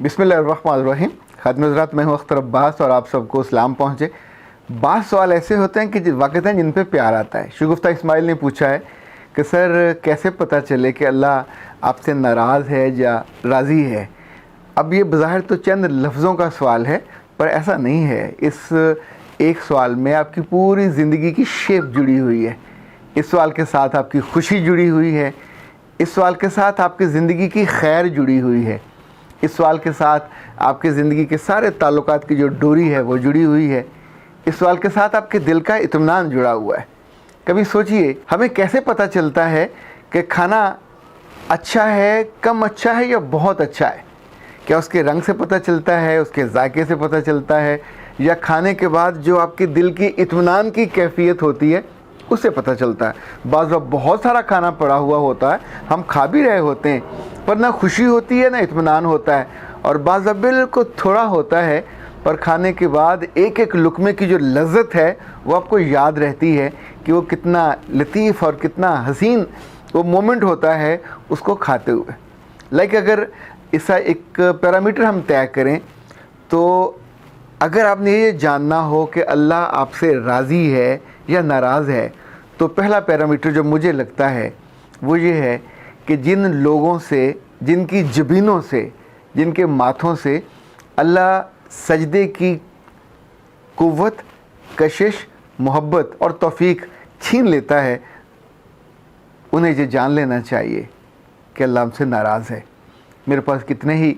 बिस्मिल्लाहिर्रहमानिर्रहीम। खादिम हज़रात, मैं हूँ अख्तर अब्बास और आप सबको सलाम पहुँचे। बात सवाल ऐसे होते हैं कि वाक़तन जिन पे प्यार आता है। शगुफ्ता इस्माइल ने पूछा है कि सर कैसे पता चले कि अल्लाह आपसे नाराज़ है या राज़ी है। अब ये बज़ाहिर तो चंद लफ्ज़ों का सवाल है, पर ऐसा नहीं है। इस एक सवाल में आपकी पूरी ज़िंदगी की शेप जुड़ी हुई है। इस सवाल के साथ आपकी खुशी जुड़ी हुई है। इस सवाल के साथ आपकी ज़िंदगी की खैर जुड़ी हुई है। इस सवाल के साथ आपकी ज़िंदगी के सारे ताल्लुकात की जो डोरी है वो जुड़ी हुई है। इस सवाल के साथ आपके दिल का इत्मीनान जुड़ा हुआ है। कभी सोचिए, हमें कैसे पता चलता है कि खाना अच्छा है, कम अच्छा है या बहुत अच्छा है? क्या उसके रंग से पता चलता है, उसके जायके से पता चलता है, या खाने के बाद जो आपके दिल की इत्मीनान की कैफियत होती है उससे पता चलता है? बाज़ वक्त बहुत सारा खाना पड़ा हुआ होता है, हम खा भी रहे होते हैं, पर ना खुशी होती है ना इत्मीनान होता है। और बाज़ वक्त बिल्कुल थोड़ा होता है, पर खाने के बाद एक एक लुक़मे की जो लज़्ज़त है वो आपको याद रहती है कि वो कितना लतीफ़ और कितना हसीन वो मोमेंट होता है उसको खाते हुए। लाइक अगर इसका एक पैरामीटर हम तय करें, तो अगर आपने ये जानना हो कि अल्लाह आपसे राज़ी है या नाराज़ है, तो पहला पैरामीटर जो मुझे लगता है वो ये है कि जिन लोगों से, जिनकी ज़बीनों से, जिनके माथों से अल्लाह सजदे की कुव्वत, कशिश, मोहब्बत और तौफीक छीन लेता है, उन्हें ये जान लेना चाहिए कि अल्लाह हमसे नाराज़ है। मेरे पास कितने ही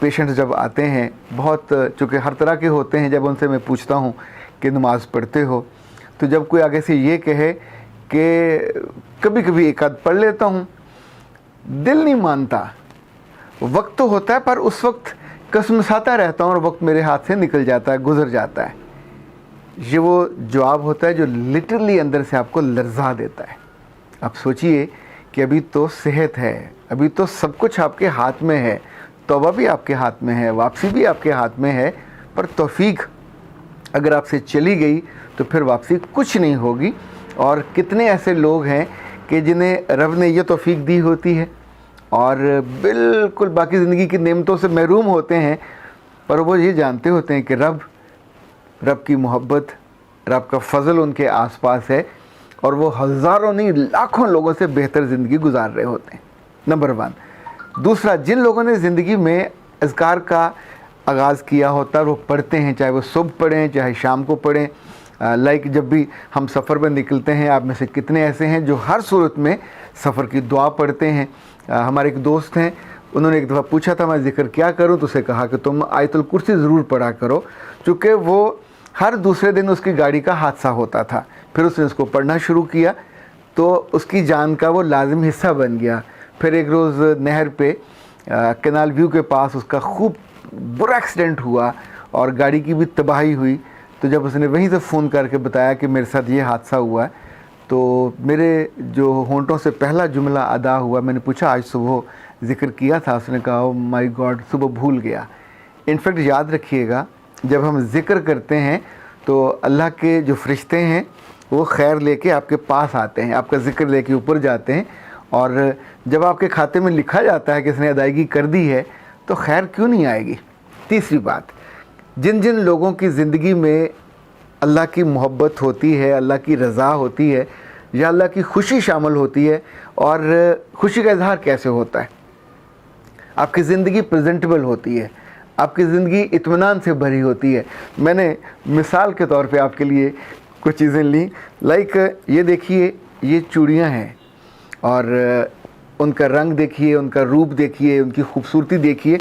पेशेंट्स जब आते हैं, बहुत चूँकि हर तरह के होते हैं, जब उनसे मैं पूछता हूँ कि नमाज़ पढ़ते हो, तो जब कोई आगे से ये कहे कि कभी कभी एक आध पढ़ लेता हूँ, दिल नहीं मानता। वक्त तो होता है, पर उस वक्त कसमसाता रहता हूँ और वक्त मेरे हाथ से निकल जाता है, गुजर जाता है। ये वो जवाब होता है जो लिटरली अंदर से आपको लर्जा देता है। आप सोचिए कि अभी तो सेहत है, अभी तो सब कुछ आपके हाथ में है, तौबा भी आपके हाथ में है, वापसी भी आपके हाथ में है, पर तौफीक अगर आपसे चली गई तो फिर वापसी कुछ नहीं होगी। और कितने ऐसे लोग हैं कि जिन्हें रब ने ये तौफीक दी होती है और बिल्कुल बाकी ज़िंदगी की नेमतों से महरूम होते हैं, पर वो ये जानते होते हैं कि रब की मोहब्बत, रब का फ़ज़ल उनके आसपास है और वो हज़ारों नहीं लाखों लोगों से बेहतर ज़िंदगी गुजार रहे होते हैं। नंबर 1। दूसरा, जिन लोगों ने ज़िंदगी में अज़कार का आगाज़ किया होता है, वो पढ़ते हैं, चाहे वो सुबह पढ़ें चाहे शाम को पढ़ें। लाइक जब भी हम सफ़र पर निकलते हैं, आप में से कितने ऐसे हैं जो हर सूरत में सफ़र की दुआ पढ़ते हैं? हमारे एक दोस्त हैं, उन्होंने एक दफ़ा पूछा था मैं ज़िक्र क्या करूं, तो उसे कहा कि तुम आयतुल कुर्सी ज़रूर पढ़ा करो, चूँकि वो हर दूसरे दिन उसकी गाड़ी का हादसा होता था। फिर उसने उसको पढ़ना शुरू किया तो उसकी जान का वो लाजिम हिस्सा बन गया। फिर एक रोज़ नहर पे कैनाल व्यू के पास उसका खूब बुरा एक्सीडेंट हुआ और गाड़ी की भी तबाही हुई। तो जब उसने वहीं से फ़ोन करके बताया कि मेरे साथ ये हादसा हुआ है, तो मेरे जो होंठों से पहला जुमला अदा हुआ, मैंने पूछा आज सुबह ज़िक्र किया था? उसने कहा ओ माय गॉड, सुबह भूल गया। इनफैक्ट याद रखिएगा, जब हम ज़िक्र करते हैं तो अल्लाह के जो फ़रिश्ते हैं वो खैर लेके आपके पास आते हैं, आपका ज़िक्र लेके ऊपर जाते हैं, और जब आपके खाते में लिखा जाता है कि इसने अदायगी कर दी है, तो खैर क्यों नहीं आएगी? तीसरी बात, जिन जिन लोगों की ज़िंदगी में अल्लाह की मोहब्बत होती है, अल्लाह की रज़ा होती है या अल्लाह की खुशी शामिल होती है, और खुशी का इजहार कैसे होता है? आपकी ज़िंदगी प्रेजेंटेबल होती है, आपकी ज़िंदगी इत्मीनान से भरी होती है। मैंने मिसाल के तौर पे आपके लिए कुछ चीज़ें ली। लाइक ये देखिए, ये चूड़ियाँ हैं और उनका रंग देखिए, उनका रूप देखिए, उनकी खूबसूरती देखिए।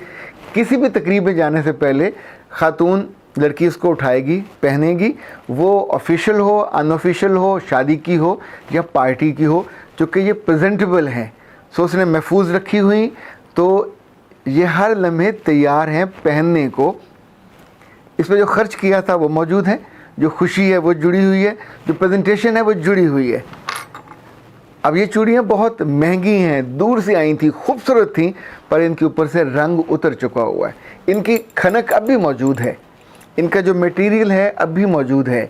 किसी भी तकरीब में जाने से पहले खातून लड़की इसको उठाएगी, पहनेगी, वो ऑफिशियल हो, अनऑफिशियल हो, शादी की हो या पार्टी की हो, चूँकि ये प्रेजेंटेबल हैं, सो उसने महफूज रखी हुई, तो ये हर लम्हे तैयार हैं पहनने को। इसमें जो खर्च किया था वो मौजूद है, जो खुशी है वो जुड़ी हुई है, जो प्रेजेंटेशन है वो जुड़ी हुई है। अब ये चूड़ियाँ बहुत महंगी हैं, दूर से आई थी, खूबसूरत थी, पर इनके ऊपर से रंग उतर चुका हुआ है। इनकी खनक अब भी मौजूद है, इनका जो मटेरियल है अब भी मौजूद है,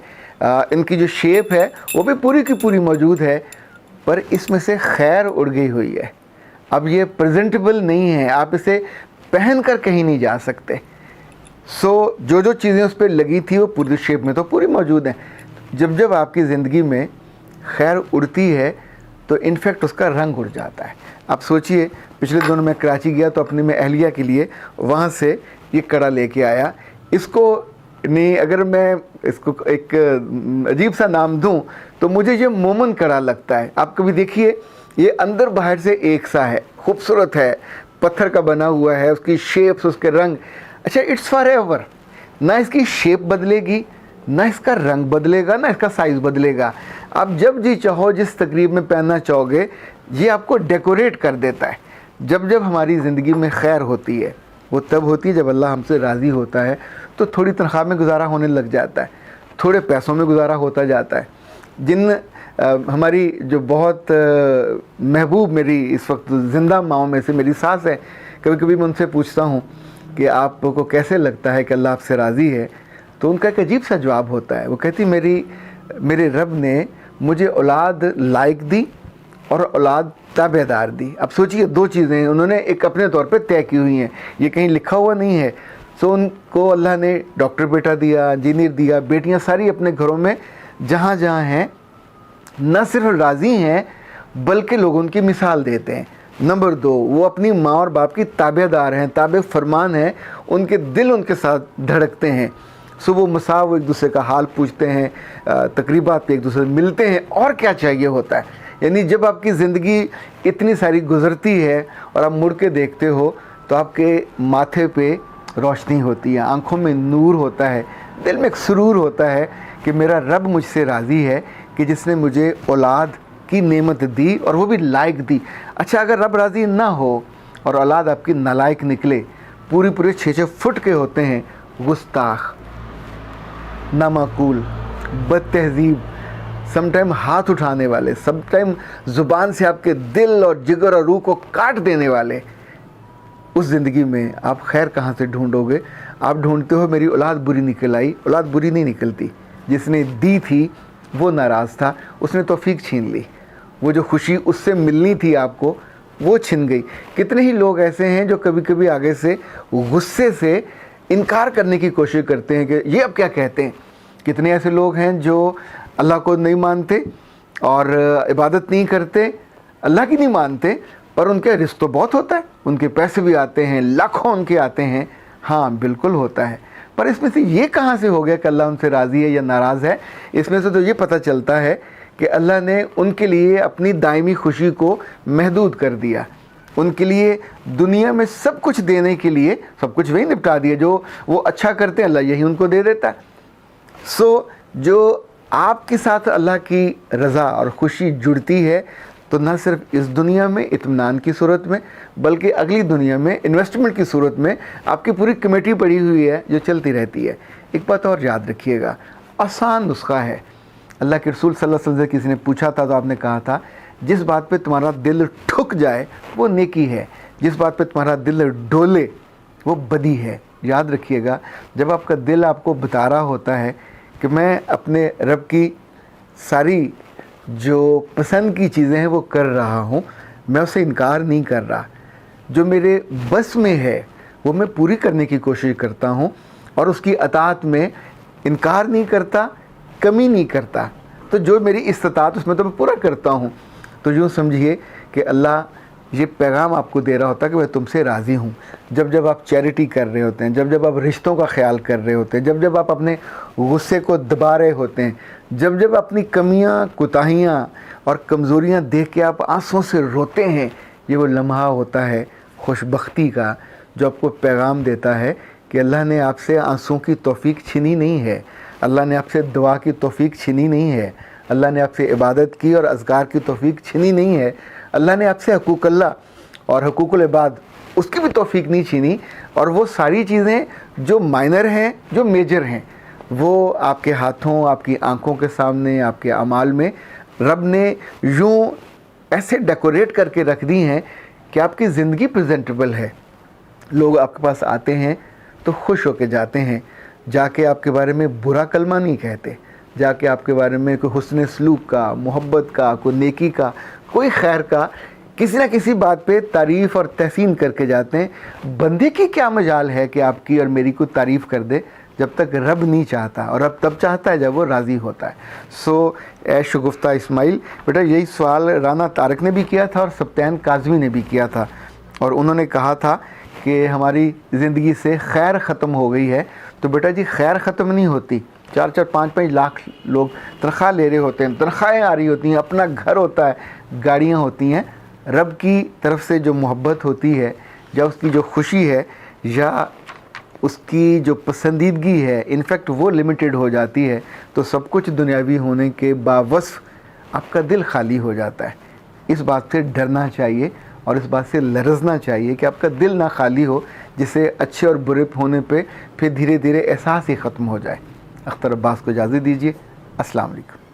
इनकी जो शेप है वो भी पूरी की पूरी मौजूद है, पर इसमें से खैर उड़ गई हुई है। अब ये प्रेजेंटेबल नहीं है, आप इसे पहन कर कहीं नहीं जा सकते। सो जो जो चीज़ें उस पर लगी थी वो पूरी शेप में तो पूरी मौजूद हैं। जब जब आपकी ज़िंदगी में खैर उड़ती है तो इनफैक्ट उसका रंग उड़ जाता है। आप सोचिए, पिछले दिनों मैं कराची गया तो अपनी मैं अहलिया के लिए वहाँ से ये कड़ा लेके आया। इसको नहीं, अगर मैं इसको एक अजीब सा नाम दूं तो मुझे ये मोमन कड़ा लगता है। आप कभी देखिए, ये अंदर बाहर से एक सा है, खूबसूरत है, पत्थर का बना हुआ है, उसकी शेप्स, उसके रंग। अच्छा, इट्स फॉर एवर, ना इसकी शेप बदलेगी, ना इसका रंग बदलेगा, ना इसका साइज़ बदलेगा। आप जब जी चाहो जिस तकरीब में पहनना चाहोगे, ये आपको डेकोरेट कर देता है। जब जब हमारी ज़िंदगी में खैर होती है वो तब होती है जब अल्लाह हमसे राज़ी होता है। तो थोड़ी तनख्वाह में गुजारा होने लग जाता है, थोड़े पैसों में गुजारा होता जाता है। जिन हमारी जो बहुत महबूब मेरी इस वक्त ज़िंदा माओं में से मेरी सास है, कभी कभी मैं उनसे पूछता हूँ कि आपको कैसे लगता है कि अल्लाह आपसे राज़ी है, तो उनका एक अजीब सा जवाब होता है। वो कहती, मेरे रब ने मुझे औलाद लायक दी और औलाद ताबेदार दी। अब सोचिए, दो चीज़ें उन्होंने एक अपने तौर पे तय की हुई हैं, ये कहीं लिखा हुआ नहीं है। सो उनको अल्लाह ने डॉक्टर बेटा दिया, इंजीनियर दिया, बेटियां सारी अपने घरों में जहाँ जहाँ हैं न सिर्फ राज़ी हैं बल्कि लोगों उनकी मिसाल देते हैं। नंबर 2, वो अपनी माँ और बाप की ताबेदार हैं, ताबे फरमान हैं, उनके दिल उनके साथ धड़कते हैं। सुबह मसा वो एक दूसरे का हाल पूछते हैं, तकरीबात पे एक दूसरे से मिलते हैं, और क्या चाहिए होता है। यानी जब आपकी ज़िंदगी इतनी सारी गुज़रती है और आप मुड़ के देखते हो तो आपके माथे पे रोशनी होती है, आंखों में नूर होता है, दिल में एक सुरूर होता है कि मेरा रब मुझसे राज़ी है कि जिसने मुझे औलाद की नेमत दी और वो भी लायक दी। अच्छा, अगर रब राज़ी ना हो और औलाद आपकी नालायक निकले, पूरे 6 फुट के होते हैं, गुस्ताख, नामाकूल, बदतहजीब, समटाइम हाथ उठाने वाले, समटाइम ज़ुबान से आपके दिल और जिगर और रूह को काट देने वाले, उस ज़िंदगी में आप खैर कहाँ से ढूंढोगे? आप ढूंढते हो मेरी औलाद बुरी निकल आई। औलाद बुरी नहीं निकलती, जिसने दी थी वो नाराज़ था, उसने तौफीक छीन ली। वो जो खुशी उससे मिलनी थी आपको, वो छिन गई। कितने ही लोग ऐसे हैं जो कभी कभी आगे से गुस्से से इनकार करने की कोशिश करते हैं कि ये अब क्या कहते हैं। कितने ऐसे लोग हैं जो अल्लाह को नहीं मानते और इबादत नहीं करते, अल्लाह की नहीं मानते, पर उनके रिश्ते तो बहुत होता है, उनके पैसे भी आते हैं, लाखों उनके आते हैं। हाँ, बिल्कुल होता है, पर इसमें से ये कहाँ से हो गया कि अल्लाह उनसे राज़ी है या नाराज़ है? इसमें से तो ये पता चलता है कि अल्लाह ने उनके लिए अपनी दायमी खुशी को महदूद कर दिया। उनके लिए दुनिया में सब कुछ देने के लिए सब कुछ वही निपटा दिया, जो वो अच्छा करते हैं अल्लाह यही उनको दे देता है। सो जो आपके साथ अल्लाह की रज़ा और खुशी जुड़ती है तो न सिर्फ इस दुनिया में इत्मीनान की सूरत में, बल्कि अगली दुनिया में इन्वेस्टमेंट की सूरत में आपकी पूरी कमेटी पड़ी हुई है जो चलती रहती है। एक बात और याद रखिएगा, आसान नुस्खा है। अल्लाह के रसूल सल्लल्लाहु अलैहि वसल्लम से किसी ने पूछा था तो आपने कहा था, जिस बात पे तुम्हारा दिल ठुक जाए वो नेकी है, जिस बात पे तुम्हारा दिल डोले वो बदी है। याद रखिएगा, जब आपका दिल आपको बता रहा होता है कि मैं अपने रब की सारी जो पसंद की चीज़ें हैं वो कर रहा हूँ, मैं उससे इनकार नहीं कर रहा, जो मेरे बस में है वो मैं पूरी करने की कोशिश करता हूँ और उसकी अताअत में इनकार नहीं करता, कमी नहीं करता, तो जो मेरी इस्तात उसमें तो मैं पूरा करता हूँ। तो यूँ समझिए कि अल्लाह ये पैगाम आपको दे रहा होता है कि मैं तुमसे राज़ी हूँ। जब जब आप चैरिटी कर रहे होते हैं, जब जब आप रिश्तों का ख्याल कर रहे होते हैं, जब जब आप अपने गुस्से को दबा रहे होते हैं, जब जब अपनी कमियाँ, कोताहियाँ और कमज़ोरियाँ देख के आप आंसुओं से रोते हैं, ये वो लम्हा होता है खुशबख्ती का जो आपको पैगाम देता है कि अल्लाह ने आपसे आंसुओं की तौफीक छीनी नहीं है, अल्लाह ने आपसे दुआ की तौफीक छीनी नहीं है, अल्लाह ने आपसे इबादत की और अज़कार की तौफीक छीनी नहीं है, अल्लाह ने आपसे हकूक़ अल्लाह और हकूक़ुल इबाद उसकी भी तौफीक नहीं छीनी। और वो सारी चीज़ें जो माइनर हैं, जो मेजर हैं, वो आपके हाथों, आपकी आंखों के सामने, आपके अमाल में रब ने यूँ ऐसे डेकोरेट करके रख दी हैं कि आपकी ज़िंदगी प्रेजेंटेबल है। लोग आपके पास आते हैं तो खुश होकर जाते हैं, जाके आपके बारे में बुरा कलमा नहीं कहते, जाके आपके बारे में कोई हुस्न सलूक का, मोहब्बत का, कोई नेकी का, कोई खैर का کسی نہ کسی بات پہ تعریف اور تحسین کر کے جاتے ہیں. بندے کی کیا مجال ہے کہ آپ کی اور میری کو تعریف کر دے جب تک رب نہیں چاہتا, اور رب تب چاہتا ہے جب وہ راضی ہوتا ہے. سو اے شگفتہ اسماعیل, بیٹا یہی سوال رانا طارق نے بھی کیا تھا اور سبطین کاظمی نے بھی کیا تھا, اور انہوں نے کہا تھا کہ ہماری زندگی سے خیر ختم ہو گئی ہے. تو بیٹا جی خیر ختم نہیں ہوتی. 4-4 5-5 لاکھ لوگ تنخواہ لے رہے ہوتے ہیں, تنخواہیں آ رہی ہوتی ہیں, اپنا گھر ہوتا ہے, گاڑیاں ہوتی ہیں. رب کی طرف سے جو محبت ہوتی ہے, یا اس کی جو خوشی ہے, یا اس کی جو پسندیدگی ہے, انفیکٹ وہ لمیٹڈ ہو جاتی ہے. تو سب کچھ دنیاوی ہونے کے باوصف آپ کا دل خالی ہو جاتا ہے. اس بات سے ڈرنا چاہیے اور اس بات سے لرزنا چاہیے کہ آپ کا دل نہ خالی ہو, جسے اچھے اور برے ہونے پہ پھر دھیرے دھیرے احساس ہی ختم ہو جائے. اختر عباس کو اجازت دیجیے. السلام علیکم.